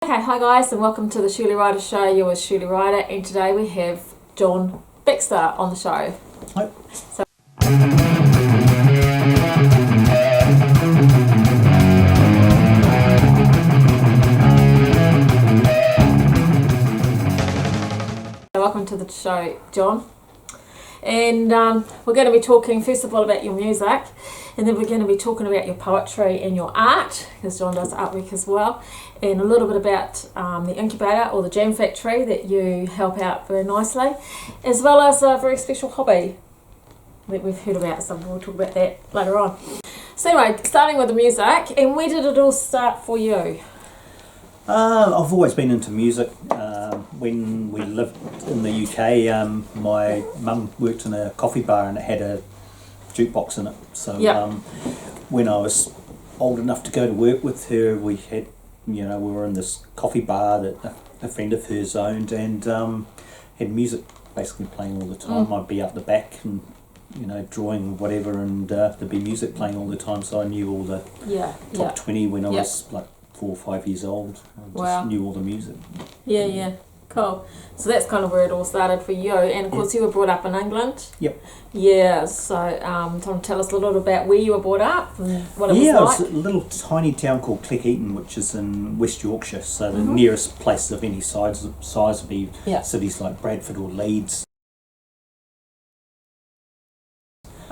Okay, hi guys and welcome to the Shirley Ryder Show. You're with Shirley Ryder and today we have John Baxter on the show. Hi. So welcome to the show, John. And we're going to be talking first of all about your music, and then we're going to be talking about your poetry and your art, because John does artwork as well, and a little bit about the incubator or the jam factory that you help out very nicely, as well as a very special hobby that we've heard about, so we'll talk about that later on. So anyway, starting with the music, and where did it all start for you? I've always been into music. When we lived in the UK, my mum worked in a coffee bar and it had a jukebox in it. So when I was old enough to go to work with her, we had, we were in this coffee bar that a friend of hers owned, and had music basically playing all the time. I'd be up the back and drawing whatever, and there'd be music playing all the time. So I knew all the top 20 when I was like 4 or 5 years old. I just knew all the music. Yeah, cool. So that's kind of where it all started for you. And of course you were brought up in England. Yep. Yeah, so tell us a little about where you were brought up and what it was like. Yeah, it's a little tiny town called Cleckheaton, which is in West Yorkshire. So the nearest places of any size would be cities like Bradford or Leeds.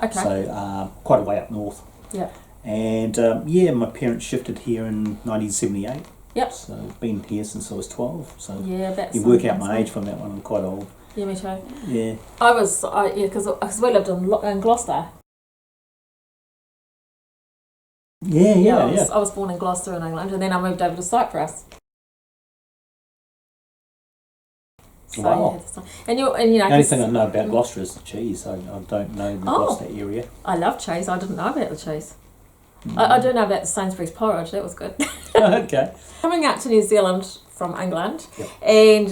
Okay. So quite a way up north. Yeah. And my parents shifted here in 1978. Yep. So I've been here since I was 12. So that's you work out my age from that one. I'm quite old. Yeah, me too. Yeah. Because we lived in Gloucester. Yeah. I was born in Gloucester in England, and then I moved over to Cyprus. So Wow. And the only thing I know about Gloucester is the cheese. I don't know the Gloucester area. I love cheese. I didn't know about the cheese. I do know about the Sainsbury's porridge. That was good. Okay. Coming out to New Zealand from England, and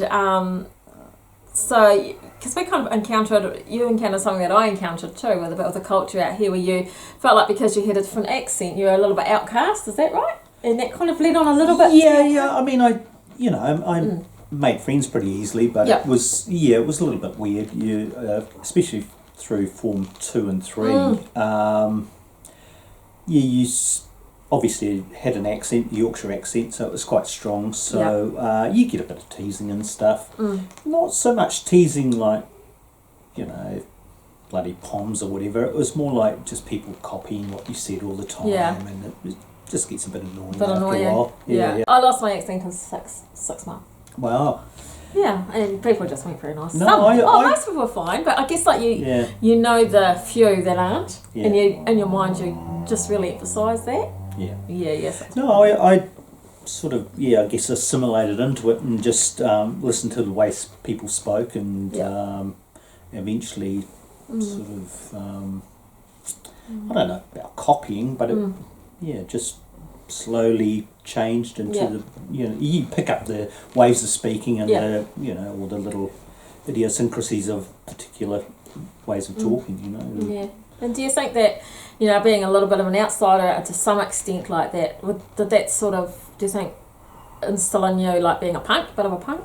so because we kind of you encountered something that I encountered too, with a bit of the culture out here, where you felt like because you had a different accent, you were a little bit outcast. Is that right? And that kind of led on a little bit. Yeah. I mean, I made friends pretty easily, but it was a little bit weird. You especially through Form 2 and 3. You obviously had an accent, Yorkshire accent, so it was quite strong. So you get a bit of teasing and stuff. Not so much teasing like, bloody poms or whatever. It was more like just people copying what you said all the time, and it just gets a bit annoying after a while. Yeah. I lost my accent in six months. Wow. Yeah, and people just weren't very nice. No, most people were fine, but I guess like you know the few that aren't, and in your mind you just really emphasise that. Yes. No, I sort of I guess assimilated into it and just listened to the way people spoke, and eventually sort of I don't know about copying, but it just slowly changed into the you pick up the ways of speaking and the all the little idiosyncrasies of particular ways of talking. And do you think that being a little bit of an outsider to some extent like that, did that sort of, do you think, instill in you like being a bit of a punk?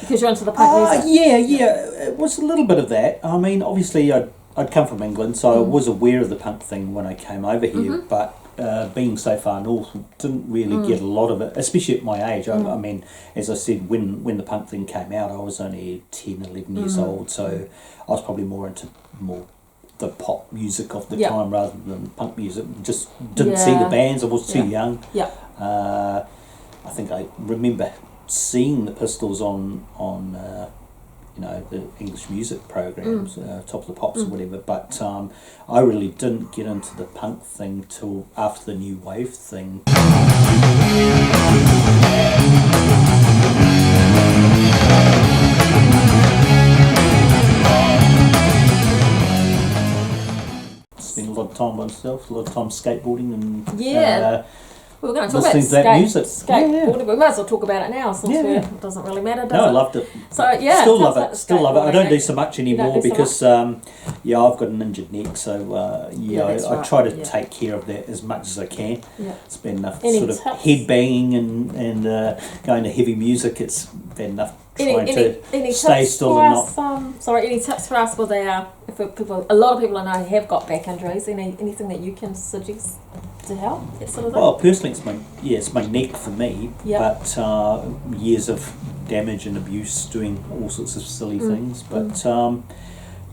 Because you're into the punk music? It was a little bit of that. I mean, obviously I'd come from England, so I was aware of the punk thing when I came over here, but being so far north, didn't really get a lot of it, especially at my age. I mean, as I said, when the punk thing came out, I was only 10, 11 years old, so I was probably more into the pop music of the time rather than punk music. Just didn't see the bands, I was too young. I think I remember seeing the Pistols on the English music programs, Top of the Pops or whatever, but I really didn't get into the punk thing till after the new wave thing. Spent a lot of time by myself, a lot of time skateboarding, and We were going to talk about listening to that music. skateboarding. We might as well talk about it now since it doesn't really matter, does it? No, I loved it. So, yeah. Still love it. Still love it. I don't do so much You anymore don't do so because, I've got an injured neck. So, I try to take care of that as much as I can. Yeah. It's been enough Any sort of tips? head banging and going to heavy music. It's been enough trying to stay still and not. Any tips for us with our, people, a lot of people I know have got back injuries. Anything that you can suggest to help, that sort of thing? Well, personally, it's my neck for me, Yep. but years of damage and abuse doing all sorts of silly things. But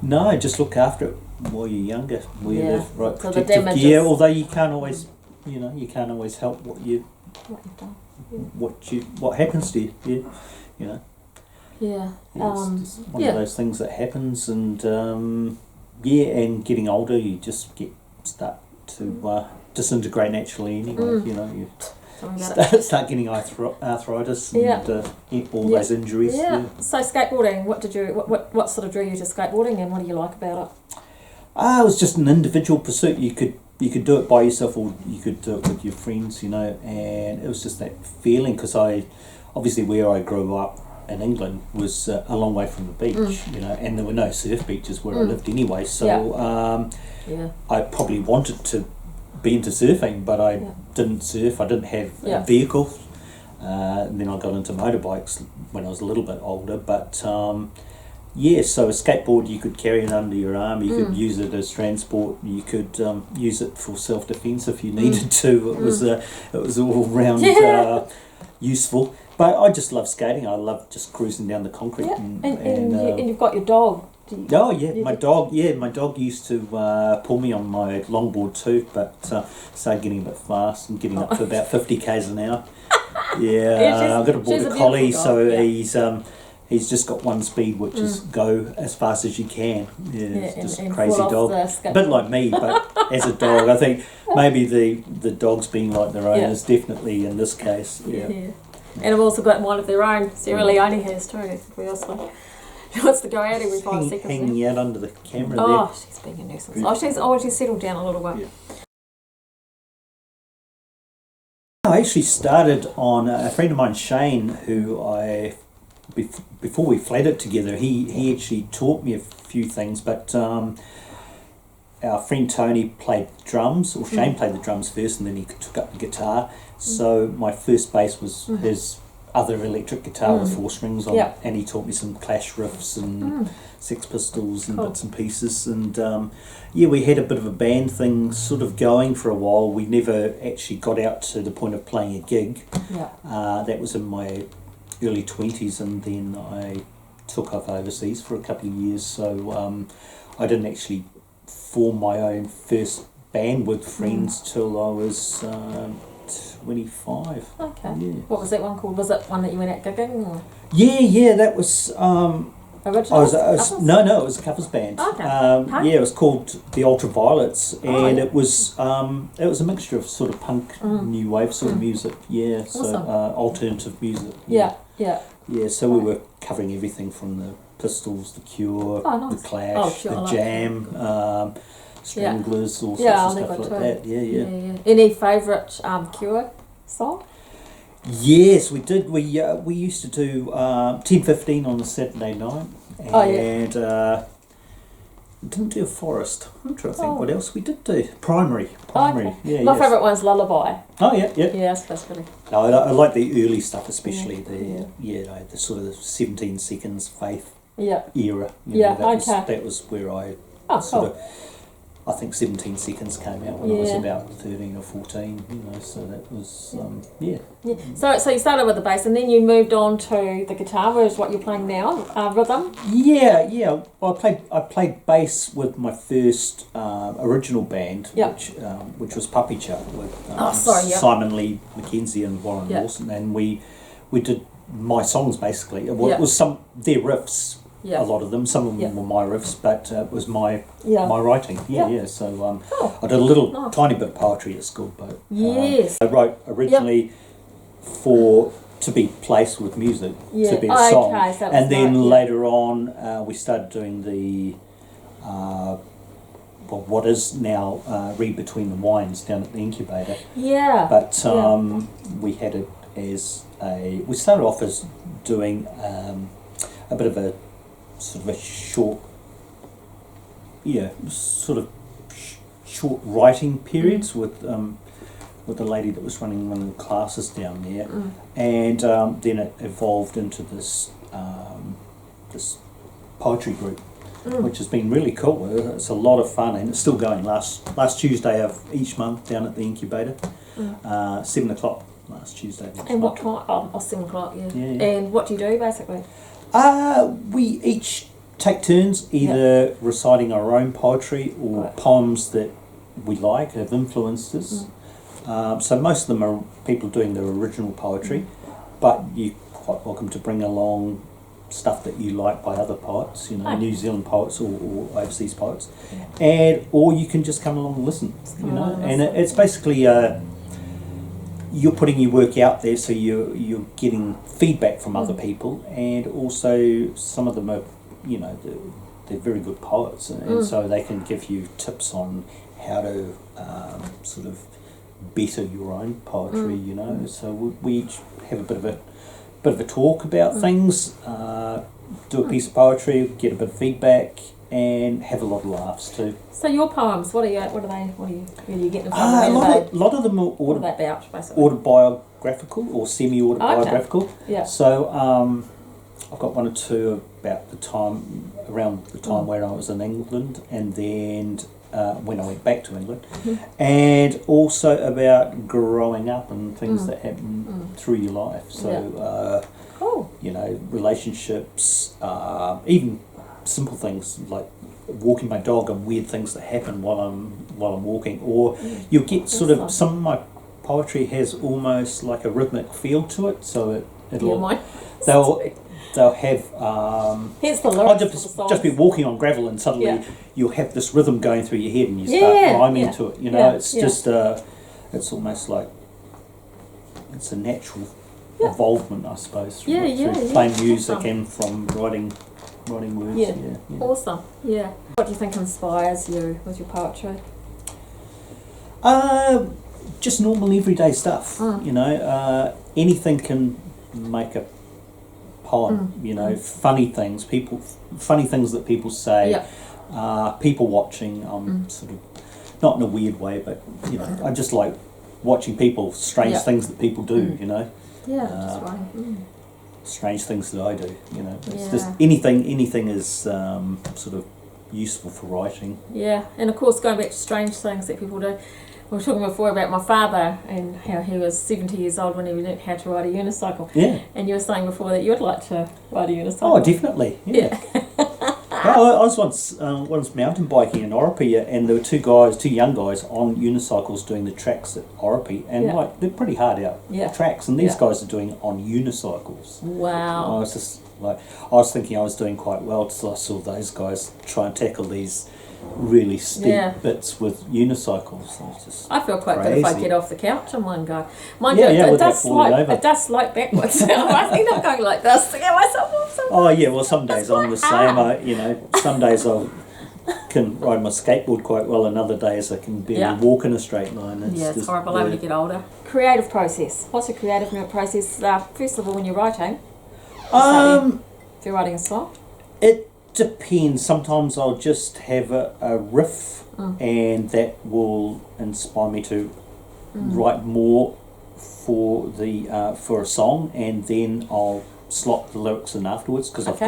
no, just look after it while you're younger. Wear the right So the protective damage gear. is- Although you can't always, you can't always help what What you've done. what happens to you. Yeah. Yeah. It's just one of those things that happens, and and getting older, you just start to disintegrate naturally anyway. You start getting arthritis and all those injuries. Yeah. So skateboarding, what sort of drew you to skateboarding, and what do you like about it? It was just an individual pursuit. You could do it by yourself, or you could do it with your friends. And it was just that feeling, because obviously where I grew up in England was a long way from the beach, and there were no surf beaches where I lived anyway. So I probably wanted to be into surfing, but I didn't surf. I didn't have a vehicle. And then I got into motorbikes when I was a little bit older. But so a skateboard, you could carry it under your arm. You could use it as transport. You could use it for self-defense if you needed to. It was all round useful. But I just love skating. I love just cruising down the concrete. Yeah. And you've got your dog. My dog used to pull me on my longboard too, but started getting a bit fast and getting up to about 50 k's an hour. I've got a border collie, so he's just got one speed, which is go as fast as you can. It's just a crazy dog, a bit like me, but as a dog, I think maybe the dogs being like their owners definitely in this case. And I've also got one of their own. Sarah Leone has too, obviously. She wants to go out every 5 seconds. Hanging out under the camera there. Oh, she's being a nuisance. She's settled down a little bit. I actually started on a friend of mine, Shane, who before we flatted together, he actually taught me a few things, but our friend Tony played drums, or Shane played the drums first, and then he took up the guitar. So my first bass was his other electric guitar with 4 strings on it, and he taught me some Clash riffs and Sex Pistols and bits and pieces. And we had a bit of a band thing sort of going for a while. We never actually got out to the point of playing a gig. That was in my early 20s, and then I took off overseas for a couple of years. So I didn't actually form my own first band with friends till I was 25. Okay. What was that one called? Was it one that you went out gigging? Or? That was original? No, it was a covers band. Okay. It was called the Ultraviolets, and it was a mixture of sort of punk, new wave sort of music. So alternative music. So we were covering everything from the Pistols, the Cure, the Clash, the Jam, Stranglers, all sorts of stuff like that. Any favourite Cure song? Yes, we did. We used to do 10:15 on a Saturday night, and didn't do Forest. I'm trying to think what else we did do. Primary. Okay. My favourite one's Lullaby. Oh yeah. Yeah, that's pretty. No, I like the early stuff, especially the sort of the 17 Seconds, Faith era. That was where I I think 17 Seconds came out when I was about 13 or 14, so that was, So you started with the bass, and then you moved on to the guitar, which is what you're playing now, rhythm? Yeah. I played bass with my first original band, which was Puppy Chuck with Simon Lee McKenzie and Warren Lawson, and we did my songs basically. It was their riffs. A lot of them. Some of them were my riffs, but it was my writing. So I did a little tiny bit of poetry at school, but I wrote originally to be placed with music, to be a song, so then later on we started doing the well, what is now Read Between the Wines down at the incubator. Yeah. But we had it as we started off as doing a bit of a sort of a short, short writing periods with the lady that was running one of the classes down there, and then it evolved into this this poetry group, which has been really cool. It's a lot of fun, and it's still going. Last Tuesday of each month down at the incubator, 7 o'clock last Tuesday. And what time? Oh, 7 o'clock. Yeah. And what do you do basically? We each take turns either reciting our own poetry or poems that we like, have influenced us. So most of them are people doing their original poetry, but you're quite welcome to bring along stuff that you like by other poets, New Zealand poets or overseas poets, or you can just come along and listen, And it's basically you're putting your work out there, so you're getting feedback from other people, and also some of them are, they're very good poets, and so they can give you tips on how to sort of better your own poetry, So we each have a bit of a talk about things, do a piece of poetry, get a bit of feedback, and have a lot of laughs too. So your poems, what are you getting from? A lot of them are what are they about, basically? Autobiographical or semi-autobiographical. Okay. Yeah. So I've got one or two about around the time where I was in England, and then when I went back to England, and also about growing up and things that happen through your life. So, cool. Relationships, even simple things like walking my dog and weird things that happen while I'm walking, or you'll get sort of some of my poetry has almost like a rhythmic feel to it. So they'll have Here's the lyrics. I'll just be walking on gravel, and suddenly you'll have this rhythm going through your head, and you start rhyming to it. It's just it's almost like it's a natural evolvement, I suppose, through playing music and from writing words. Yeah. Awesome. Yeah. What do you think inspires you with your poetry? Just normal everyday stuff. Anything can make a poem. Funny things that people say, people watching. I'm sort of not in a weird way, but I just like watching people, strange things that people do. Just right. Strange things that I do. It's just anything is sort of useful for writing. Yeah, and of course going back to strange things that people do. We were talking before about my father and how he was 70 years old when he learnt how to ride a unicycle. Yeah. And you were saying before that you'd like to ride a unicycle. Oh, definitely. Yeah. I was once mountain biking in Oropi, and there were two young guys on unicycles doing the tracks at Oropi, and they're pretty hard out tracks, and these guys are doing it on unicycles. Wow. I was thinking I was doing quite well until I saw those guys try and tackle these really steep bits with unicycles. I feel quite crazy. good if I get off the couch in one go. Mind you, it does slide backwards. I think I'm going like this to get myself off. Oh yeah, well some days I'm the same. Some days I can ride my skateboard quite well, and other days I can barely walk in a straight line. It's horrible when you get older. Creative process. What's a creative process? First of all, when you're writing. If you're writing a song. It depends. Sometimes I'll just have a riff, and that will inspire me to write more for a song, and then I'll slot the lyrics in afterwards, because I've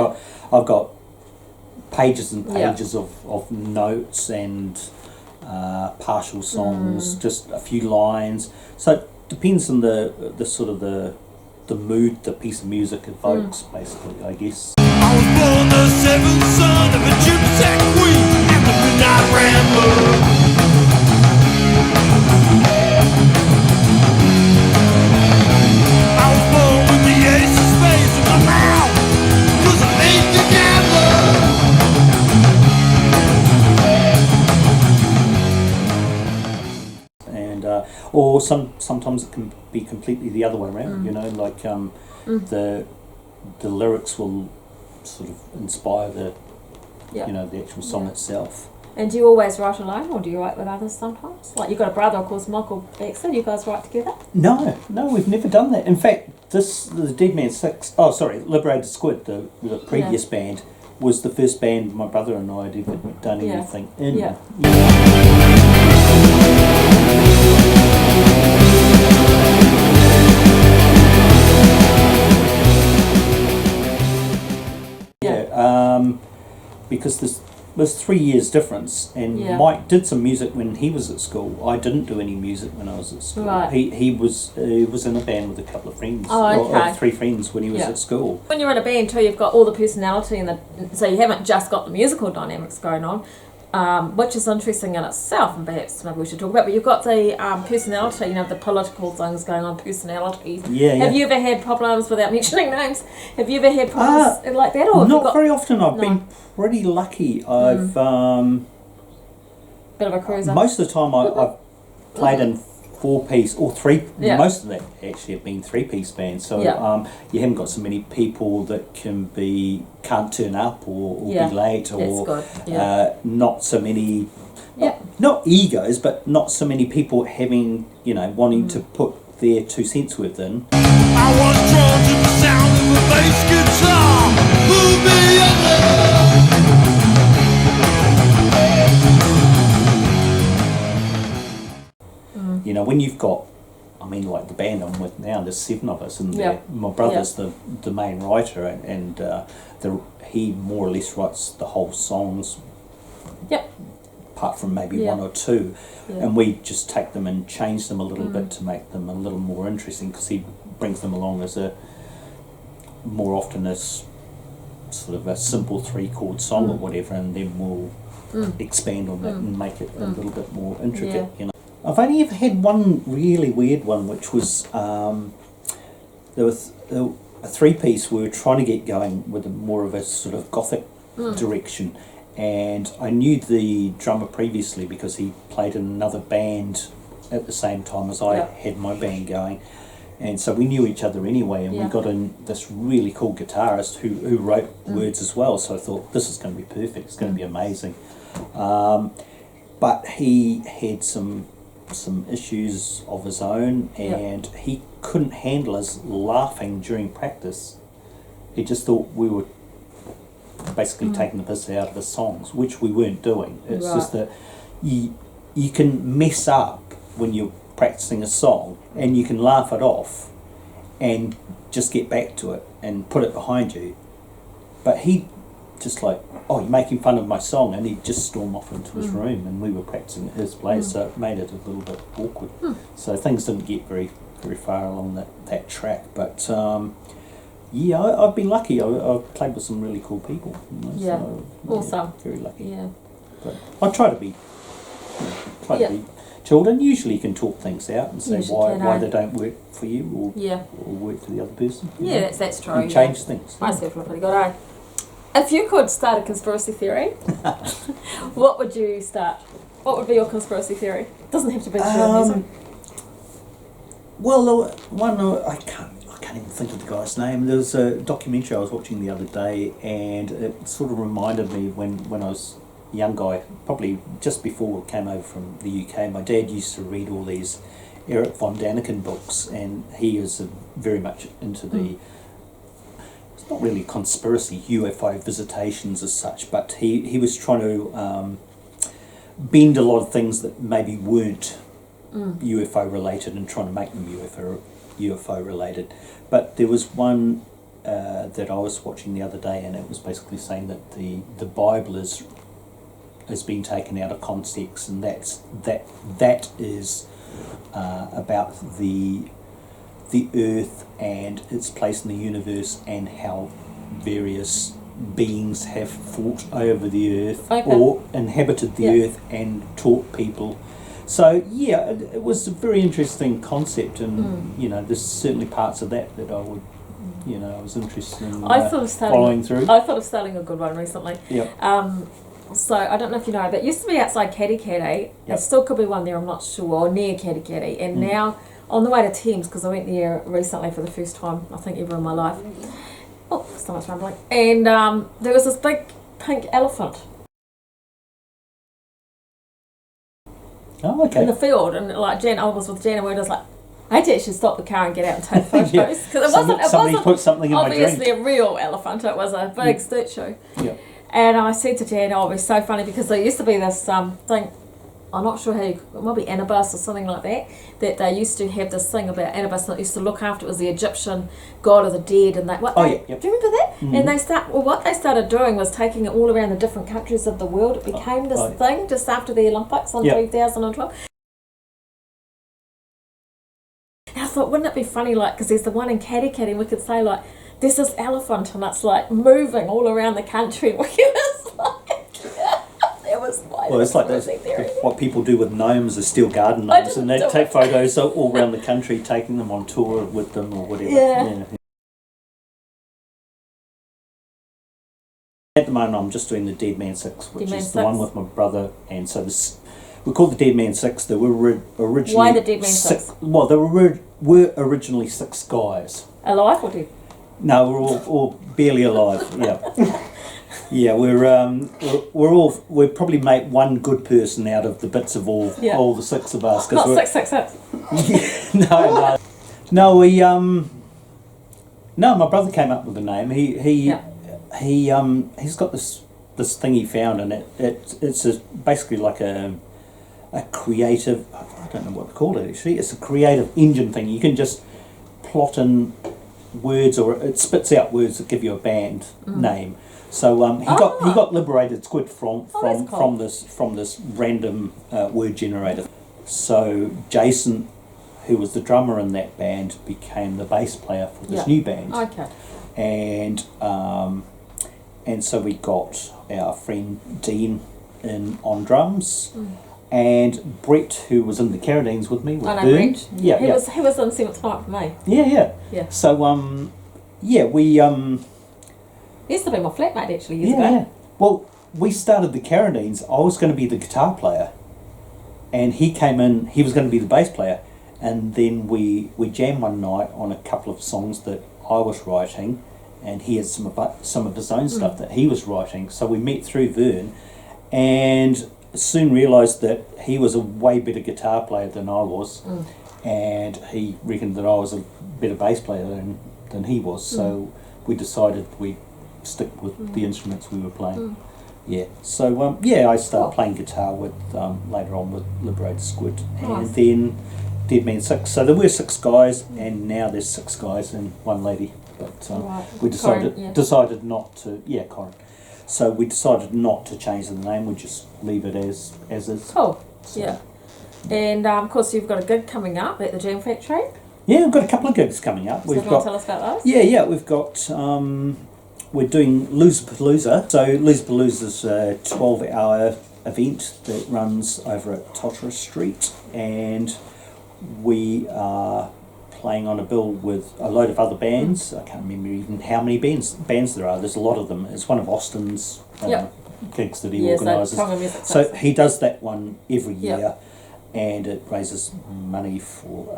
got pages and pages of notes and partial songs, just a few lines. So it depends on the sort of the mood the piece of music evokes, basically, I guess. I was born the seventh son of a gypsy queen and the midnight rambler. I was born with the ace of spades in my mouth, 'cause I hate the gambler. And or sometimes it can be completely the other way around. Like the lyrics will sort of inspire the the actual song itself. And do you always write alone, or do you write with others sometimes? Like you've got a brother, of course, Michael Baxter. You guys write together? No, we've never done that. In fact, the Dead Man Six. Oh, sorry, Liberated Squid, the previous band, was the first band my brother and I had ever done anything in. Yeah. Because there's 3 years difference, and Mike did some music when he was at school. I didn't do any music when I was at school. Right. He was in a band with a couple of friends. Oh, okay. Or 3 friends when he was at school. When you're in a band too, you've got all the personality so you haven't just got the musical dynamics going on, which is interesting in itself, and perhaps maybe we should talk about. But you've got the personality, the political things going on, personalities. Have you ever had problems, without mentioning names? Have you ever had problems like that, or not very often? I've been pretty lucky. I've bit of a cruiser. Most of the time I've played in 4-piece or 3. Most of them actually have been 3-piece bands. So you haven't got so many people that can't turn up or be late, or not so many. Not egos, but not so many people having wanting to put their 2 cents worth in. I was drawn to the sound of a bass guitar. Move me under. When you've got, like the band I'm with now, there's 7 of us, and my brother's the main writer, and he more or less writes the whole songs. Apart from maybe 1 or 2, and we just take them and change them a little bit to make them a little more interesting, because he brings them along as more often as sort of a simple 3-chord song or whatever, and then we'll expand on that and make it a little bit more intricate. I've only ever had one really weird one, which was there was a 3-piece we were trying to get going with more of a sort of gothic direction. And I knew the drummer previously because he played in another band at the same time as I had my band going. And so we knew each other anyway, and we got in this really cool guitarist who wrote words as well. So I thought, this is going to be perfect, it's going to be amazing. But he had some issues of his own, and he couldn't handle us laughing during practice. He just thought we were basically taking the piss out of his songs, which we weren't doing. It's just that you can mess up when you're practicing a song, and you can laugh it off and just get back to it and put it behind you. But he just like, oh, you're making fun of my song, and he'd just storm off into his room, and we were practicing at his place, so it made it a little bit awkward. So things didn't get very far along that track, but I've been lucky. I've played with some really cool people. So, awesome. Very lucky. Yeah. But I try to be chilled, and usually you can talk things out and say why they don't work for you, or work for the other person. Yeah, that's true. And change things. Most people are pretty good, If you could start a conspiracy theory, what would you start? What would be your conspiracy theory? It doesn't have to be music. Well, one I can't even think of the guy's name. There was a documentary I was watching the other day, and it sort of reminded me when I was a young guy, probably just before I came over from the UK. My dad used to read all these Eric von Daniken books, and he is very much into the. It's not really conspiracy, UFO visitations as such, but he was trying to bend a lot of things that maybe weren't UFO related and trying to make them UFO related. But there was one that I was watching the other day, and it was basically saying that the Bible has been taken out of context, and that is about the earth and its place in the universe, and how various beings have fought over the earth or inhabited the earth and taught people. So it was a very interesting concept, and there's certainly parts of that I would, I was interested in following through. I thought of starting a good one recently. So I don't know if you know, but it used to be outside Caddy Caddy. There still could be one there, I'm not sure, near Caddy Caddy, and now on the way to Thames, because I went there recently for the first time, I think, ever in my life. Oh, so much rumbling. And there was this big pink elephant Oh, okay. in the field, and like Jen, I was with Jen, and we were just like, I had to actually stop the car and get out and take photos because Somebody put something in my drink. Obviously a real elephant. It was a big statue. Yeah. And I said to Jen, oh, it was so funny because there used to be this thing. I'm not sure how it might be Anubis or something like that they used to have this thing about Anubis that used to look after. It was the Egyptian god of the dead, and do you remember that? Mm-hmm. And what they started doing was taking it all around the different countries of the world. It became this thing just after the Olympics in 2012. And I thought, wouldn't it be funny, like, because there's the one in Katikati, and we could say, like, there's this elephant and it's like moving all around the country. It's like those, what people do with gnomes, is steal garden gnomes, and they take photos all around the country, taking them on tour with them or whatever. Yeah. At the moment, I'm just doing the Dead Man 6, which is the one with my brother, and so this we called the Dead Man 6. There were originally why the Dead Man 6? Well, there were originally 6 guys. Alive or dead? No, we're all barely alive. Yeah. Yeah, we probably make one good person out of the bits of all the 6 of us. Not 666. Yeah, no, my brother came up with the name. He's got this thing he found, and it's basically like a creative. I don't know what to call it actually. It's a creative engine thing. You can just plot in words, or it spits out words that give you a band name. So he got Liberated Squid from this random word generator. So Jason, who was the drummer in that band, became the bass player for this new band. Okay. And so we got our friend Dean on drums, and Brett, who was in the Carradines with me, I know Brett. Yeah, he was in 7th night for me. Yeah. So we He used to be my flatmate actually years ago. Yeah. Well, we started the Carradines. I was going to be the guitar player, and he came in. He was going to be the bass player, and then we jammed one night on a couple of songs that I was writing, and he had some of his own stuff that he was writing. So we met through Vern, and soon realised that he was a way better guitar player than I was, and he reckoned that I was a better bass player than he was. So we decided we'd stick with the instruments we were playing. Yeah. So I started playing guitar with later on with Liberated Squid, and then Dead Man 6. So there were 6 guys, and now there's 6 guys and 1 lady. But we decided not to. Yeah, Corin. So we decided not to change the name. We just leave it as is. Cool. So. Yeah. And of course, you've got a gig coming up at the Jam Factory. Yeah, we've got a couple of gigs coming up. So tell us about those? Yeah. We've got. We're doing Loserpalooza. So Loserpalooza is a 12-hour event that runs over at Totara Street, and we are playing on a bill with a load of other bands. I can't remember even how many bands there are. There's a lot of them. It's one of Austin's gigs that he organises. So he does that one every year, and it raises money for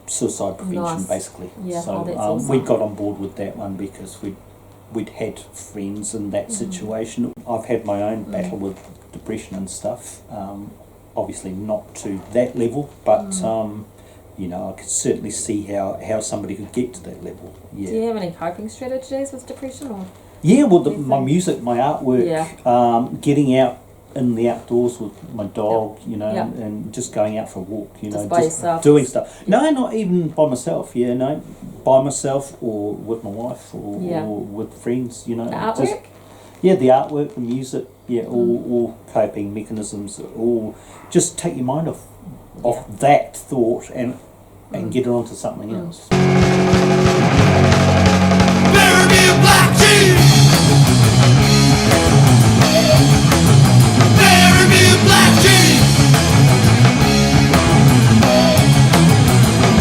suicide prevention, basically. Yeah, so awesome. We got on board with that one because we'd had friends in that situation. I've had my own battle with depression and stuff. Obviously not to that level, but I could certainly see how somebody could get to that level. Yeah. Do you have any coping strategies with depression, or? Yeah, well, my music, my artwork, getting out in the outdoors with my dog, and just going out for a walk, just doing stuff. No, not even by myself. By myself or with my wife or with friends. The artwork. The artwork, the music. All coping mechanisms. All just take your mind off that thought and get it onto something else. Bury me in black jeans. Bury me in black jeans.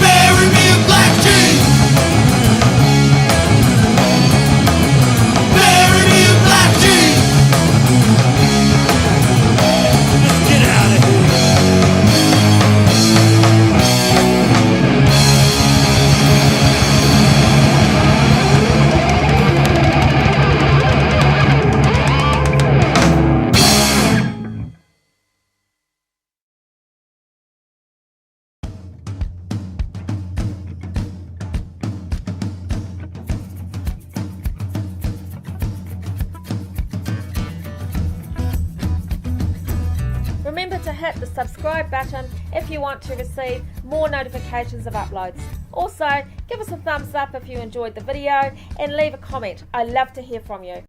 Bury me in black jeans. Bury me in black jeans. Let's get out of here. remember to hit the subscribe button if you want to receive more notifications of uploads. Also, give us a thumbs up if you enjoyed the video and leave a comment. I love to hear from you.